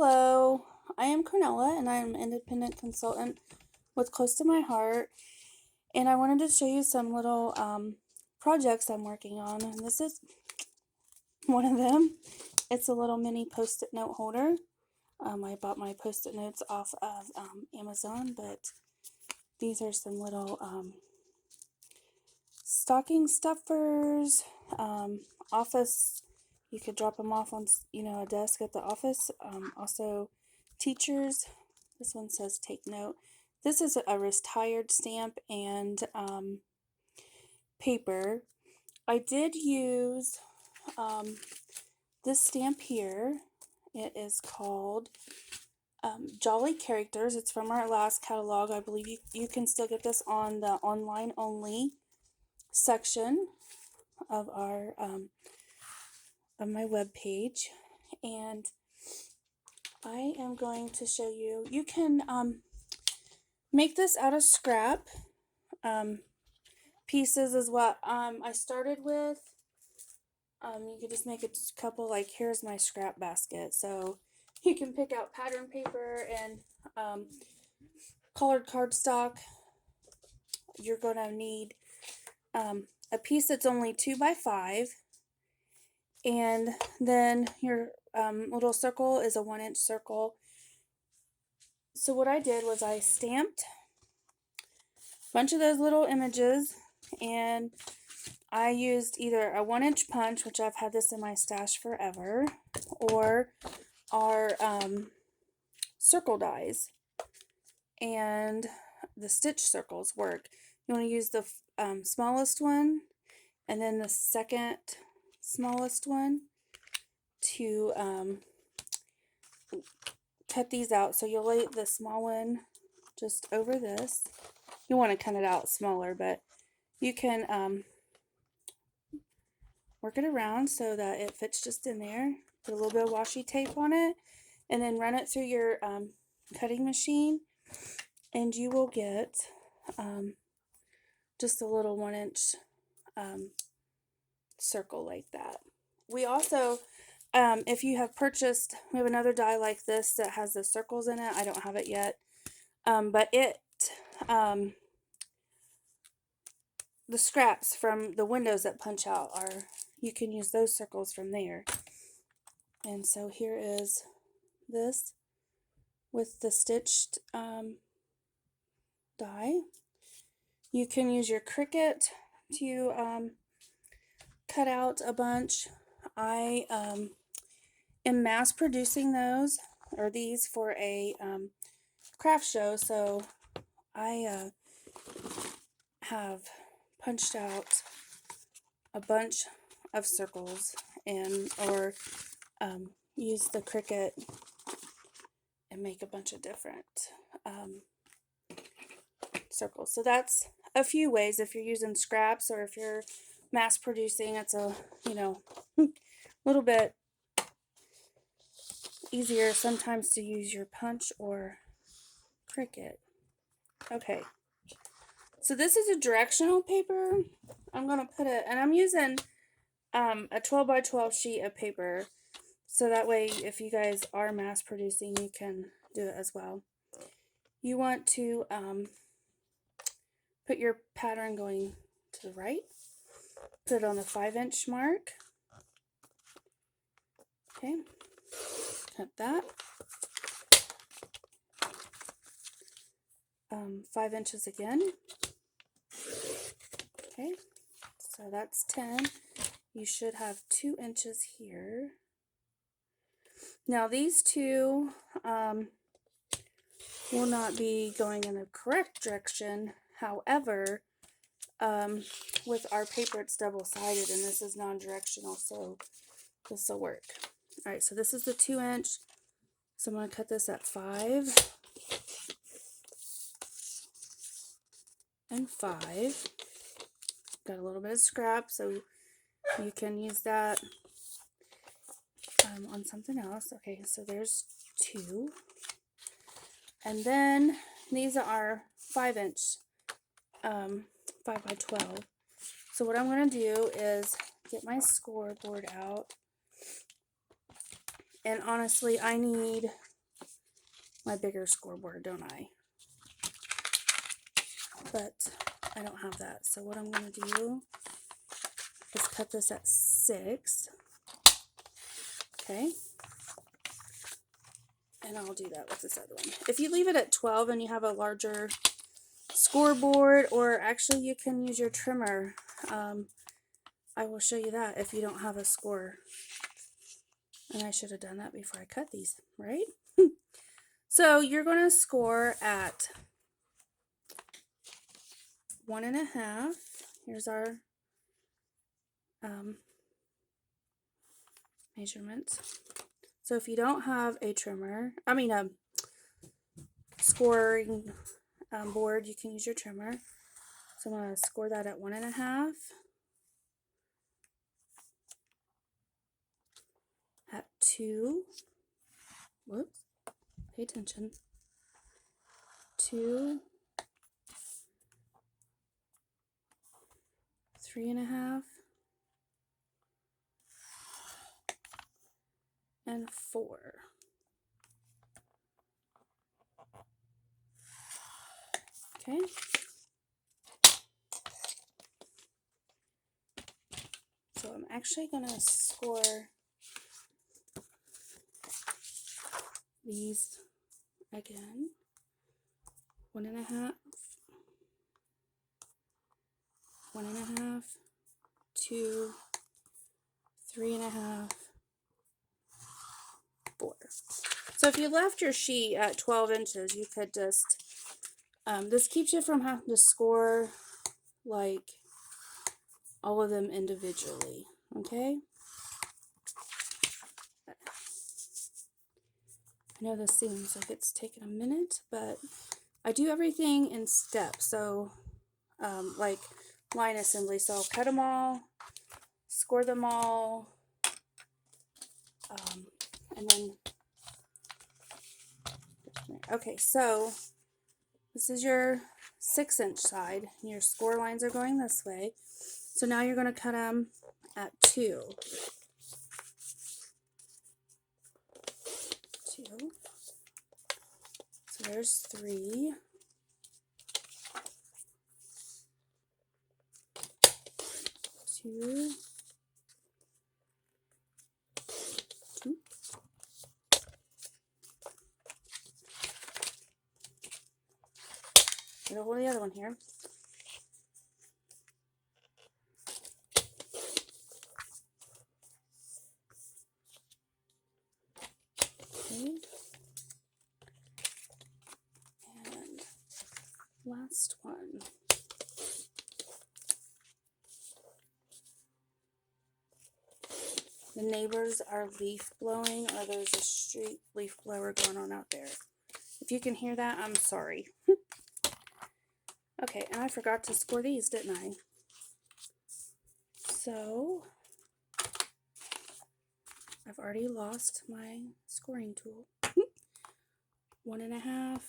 Hello, I am Cornella and I'm an independent consultant with Close to My Heart. And I wanted to show you some little projects I'm working on. And this is one of them. It's a little mini post-it note holder. I bought my post-it notes off of Amazon, but these are some little stocking stuffers, office. You could drop them off on, a desk at the office. Also, teachers. This one says take note. This is a retired stamp and paper. I did use this stamp here. It is called Jolly Characters. It's from our last catalog. I believe you can still get this on the online only section of our of my web page, and I am going to show you. You can make this out of scrap pieces is what I started with. You could just make a couple, like here's my scrap basket, so you can pick out pattern paper and colored cardstock. You're going to need a piece that's only 2 by 5, and then your little circle is a 1-inch circle. So what I did was I stamped a bunch of those little images, and I used either a 1-inch punch, which I've had this in my stash forever, or our circle dies, and the stitch circles work. You want to use the smallest one and then the second smallest one to cut these out. So you'll lay the small one just over this. You want to cut it out smaller, but you can work it around so that it fits just in there. Put a little bit of washi tape on it, and then run it through your cutting machine, and you will get just a little 1-inch circle like that. We also, if you have purchased, we have another die like this that has the circles in it. I don't have it yet, but the scraps from the windows that punch out you can use those circles from there. And so here is this with the stitched die. You can use your Cricut to cut out a bunch. I am mass producing these for a craft show, so I have punched out a bunch of circles or use the Cricut and make a bunch of different circles. So that's a few ways. If you're using scraps or if you're mass producing, it's a little bit easier sometimes to use your punch or Cricut. Okay, so this is a directional paper. I'm gonna put it, and I'm using a 12 by 12 sheet of paper, so that way if you guys are mass producing, you can do it as well. You want to put your pattern going to the right, put it on the 5-inch mark. Okay, cut that. 5 inches again. Okay, so that's 10. You should have 2 inches here. Now these two will not be going in the correct direction. However, with our paper, it's double-sided, and this is non-directional, so this will work. All right, so this is the 2-inch. So I'm going to cut this at 5 and 5. Got a little bit of scrap, so you can use that on something else. Okay, so there's 2. And then these are 5-inch, 5 by 12. So what I'm going to do is get my scoreboard out. And honestly, I need my bigger scoreboard, don't I? But I don't have that. So what I'm going to do is cut this at 6. Okay. And I'll do that with this other one. If you leave it at 12 and you have a larger scoreboard, or actually you can use your trimmer. I will show you that if you don't have a score. And I should have done that before I cut these, right? So you're going to score at 1.5. Here's our measurements. So if you don't have a trimmer, scoring board, you can use your trimmer. So I'm going to score that at 1.5, at 2, whoops, pay attention, 2, 3.5, and 4. Okay. So I'm actually going to score these again. 1.5, 1.5, 2, 3.5, 4. So if you left your sheet at 12 inches, you could just, this keeps you from having to score like all of them individually, okay? I know this seems like it's taken a minute, but I do everything in steps. So like line assembly, so I'll cut them all, score them all, and then, okay, so this is your 6-inch side, and your score lines are going this way. So now you're going to cut them at 2. 2. So there's 3. 2. 2. And I'll hold the other one here. Okay. And last one. The neighbors are leaf blowing, or there's a street leaf blower going on out there. If you can hear that, I'm sorry. Okay, and I forgot to score these, didn't I? So I've already lost my scoring tool. 1.5,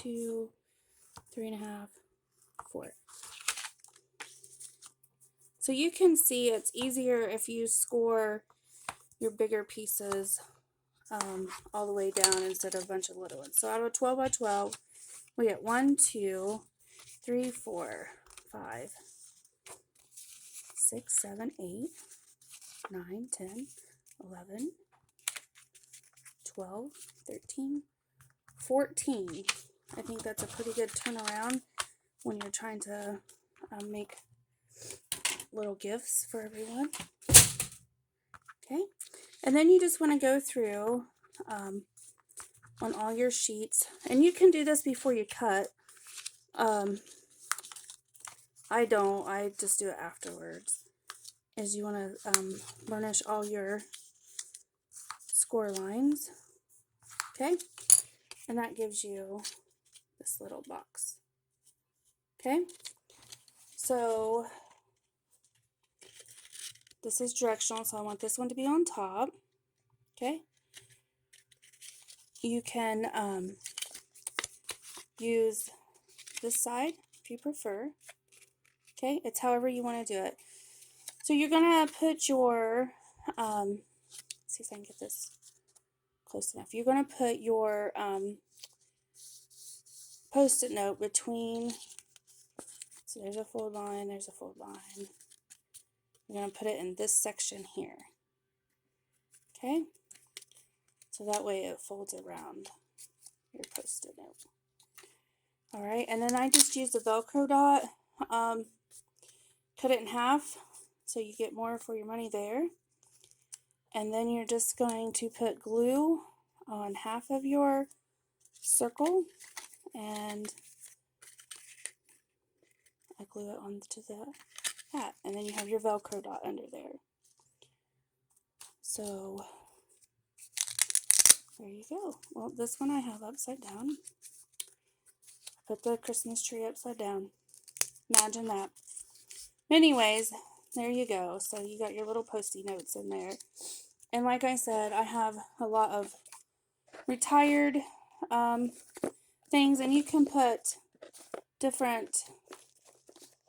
2, 3.5, 4. So you can see it's easier if you score your bigger pieces all the way down instead of a bunch of little ones. So out of a 12 by 12, we get 1, 2, 3, 4, 5, 6, 7, 8, 9, 10, 11, 12, 13, 14. I think that's a pretty good turnaround when you're trying to make little gifts for everyone. Okay, and then you just want to go through on all your sheets, and you can do this before you cut. I don't, I just do it afterwards. Is you want to burnish all your score lines, okay, and that gives you this little box. Okay, so this is directional, so I want this one to be on top. Okay, you can use this side if you prefer. Okay, it's however you want to do it. So you're gonna put your let's see if I can get this close enough. You're going to put your Post-it note between, so there's a fold line, there's a fold line. You're going to put it in this section here. Okay? So that way it folds around your Post-it note. Alright, and then I just used a Velcro dot. Cut it in half so you get more for your money there. And then you're just going to put glue on half of your circle, and I glue it onto the hat, and then you have your Velcro dot under there. So there you go. Well, this one I have upside down. Put the Christmas tree upside down. Imagine that. Anyways, there you go. So you got your little Post-it notes in there. And like I said, I have a lot of retired things, and you can put different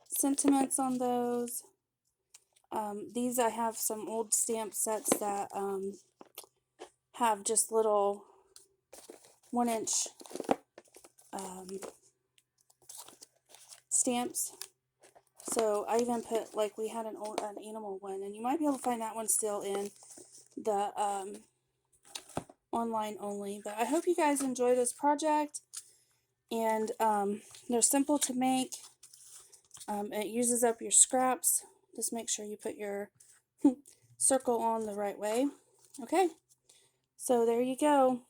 sentiments on those. These, I have some old stamp sets that have just little 1-inch stamps. So I even put, like, we had an animal one, and you might be able to find that one still in the online only. But I hope you guys enjoy this project, and they're simple to make. It uses up your scraps. Just make sure you put your circle on the right way. Okay, so there you go.